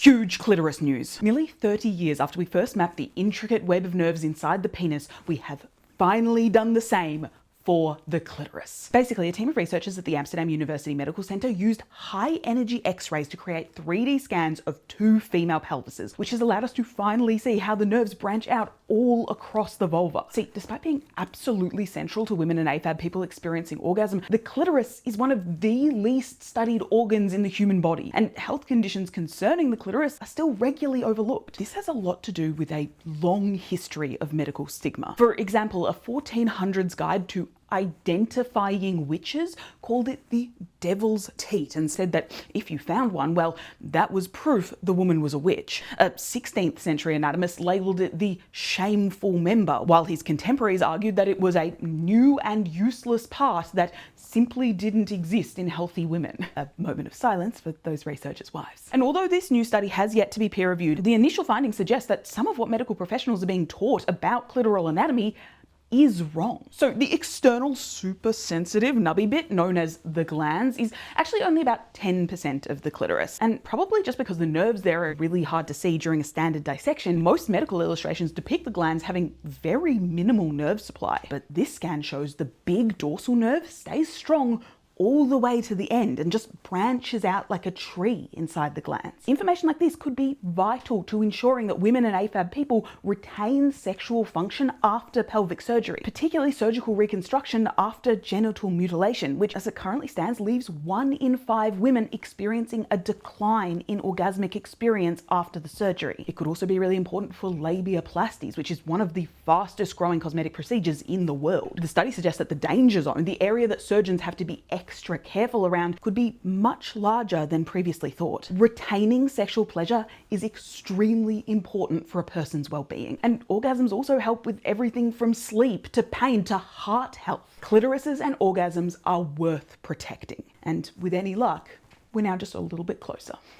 Huge clitoris news. Nearly 30 years after we first mapped the intricate web of nerves inside the penis, we have finally done the same for the clitoris. Basically, a team of researchers at the Amsterdam University Medical Centre used high-energy X-rays to create 3D scans of 2 female pelvises, which has allowed us to finally see how the nerves branch out all across the vulva. See, despite being absolutely central to women and AFAB people experiencing orgasm, the clitoris is one of the least studied organs in the human body, and health conditions concerning the clitoris are still regularly overlooked. This has a lot to do with a long history of medical stigma. For example, a 1400s guide to identifying witches called it the devil's teat and said that if you found one, well, that was proof the woman was a witch. A 16th century anatomist labelled it the shameful member, while his contemporaries argued that it was a new and useless part that simply didn't exist in healthy women. A moment of silence for those researchers' wives. And although this new study has yet to be peer-reviewed, the initial findings suggest that some of what medical professionals are being taught about clitoral anatomy is wrong. So the external super sensitive nubby bit known as the glans is actually only about 10% of the clitoris. And probably just because the nerves there are really hard to see during a standard dissection, most medical illustrations depict the glans having very minimal nerve supply. But this scan shows the big dorsal nerve stays strong all the way to the end and just branches out like a tree inside the glans. Information like this could be vital to ensuring that women and AFAB people retain sexual function after pelvic surgery, particularly surgical reconstruction after genital mutilation, which as it currently stands leaves 1 in 5 women experiencing a decline in orgasmic experience after the surgery. It could also be really important for labiaplasties, which is one of the fastest growing cosmetic procedures in the world. The study suggests that the danger zone, the area that surgeons have to be extra careful around, could be much larger than previously thought. Retaining sexual pleasure is extremely important for a person's well-being, and orgasms also help with everything from sleep to pain to heart health. Clitorises and orgasms are worth protecting, and with any luck, we're now just a little bit closer.